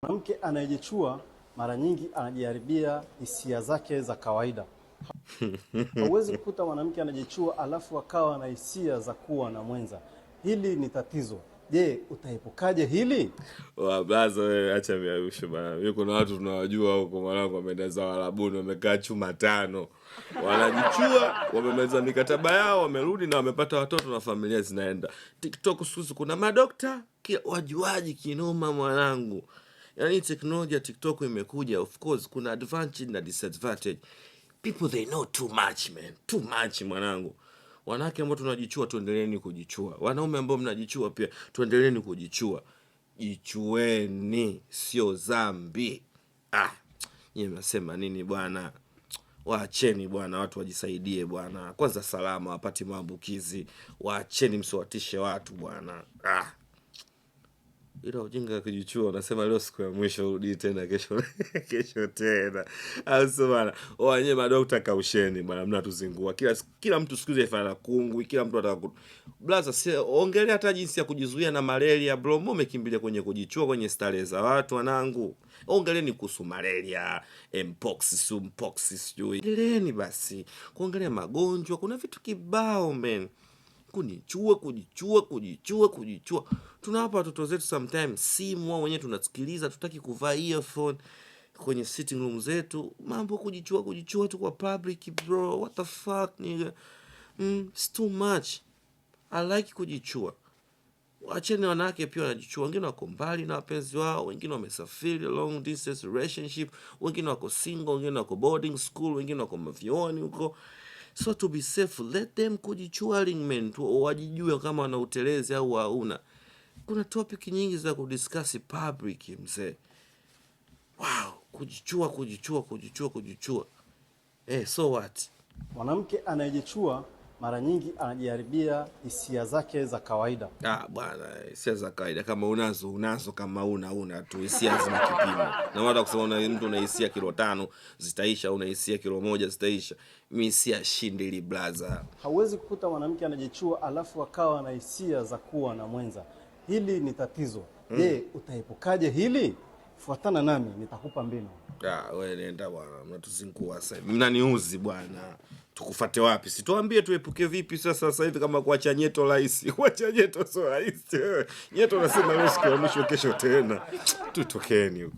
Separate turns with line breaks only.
Mwanamke anayejichua mara nyingi anajiharibia hisia zake za kawaida. Hauwezi kukuta mwanamke anajichua alafu akawa na hisia za kuwa na mwenza. Hili ni tatizo. Je, utaepukaje hili?
Blaza wewe acha miarusho bana. Mimi kuna watu tunawajua huko mwanangu wameenda za Warabuni wamekaa chuma 5. Wanajichua, wamemaliza mikataba yao, wamerudi na wamepata watoto na familia zinaenda. TikTok susu kuna madokta, wajuaji kinoma mwanangu. Yaani teknolojia TikTok imekuja, of course kuna advantage na disadvantage. People they know too much man. Too much mwanangu. Wanawake ambao tunajichua tuendeleeni kujichua. Wanaume ambao mnajichua pia tuendeleeni kujichua. Jichueni, sio dhambi. Nyinyi mnasema nini bwana? Waacheni bwana, watu wajisaidie bwana. Kwanza salama, wapati maambukizi. Waacheni msiwatishe watu bwana. Ila ujinga kujichua unasema leo siku ya mwisho urudi tena kesho tena. Sasa bwana, wenyewe madokta kausheni bwana, mnatuzingua. Kila mtu siku hizi afanya kungwi, kila mtu anataka blaza, si ongelea hata jinsi ya kujizuia na malaria bro. Mbona umekimbilia kwenye kujichua kwenye starehe za watu wanangu? Ongeleni kuhusu malaria, mpox, sumpox sijui. Endeleeni basi kuongelea magonjwa, kuna vitu kibao men. Kujichua. Tunawapa watoto zetu sometimes simu wao wenyewe tunasikiliza, tutaki kuvaa earphone kwenye sitting room zetu. Mambo kujichua tu kwa public bro. What the fuck nigga? It's too much. I like kujichua. Wacheni wanawake pia wanajichua. Wengine wako mbali na wapenzi wao, wengine wamesafiri long distance relationship, wengine wako single, wengine wako boarding school, wengine wako mavyoni huko. So to be safe, let them kujichua men, wajijue kama wana utelezi au hauna. Kuna topic nyingi za kudiscuss public mzee. Wow, kujichua. So what?
Mwanamke anayejichua mara nyingi anajiharibia hisia zake za kawaida.
Bwana, hisia za kawaida kama unazo, kama una tu hisia zina kipimo. Na watu kusema mtu una hisia kilo 5 zitaisha, una hisia kilo 1 zitaisha. Mimi hisia shindili blaza.
Hauwezi kukuta mwanamke anajichua alafu akawa na hisia za kuwa na mwenza. Hili ni tatizo. Je, utaepukaje hili? Fuatana nami nitakupa mbinu.
Wewe nenda bwana, mnatuzingua sasa. Mnaniuzi bwana. Tukufuate wapi? Situambie tuepuke vipi sasa hivi kama kuacha nyeto rahisi. Kuacha nyeto sio rahisi. Nyeto nasema leo siku ya mwisho kesho tena. Tutokeni huko.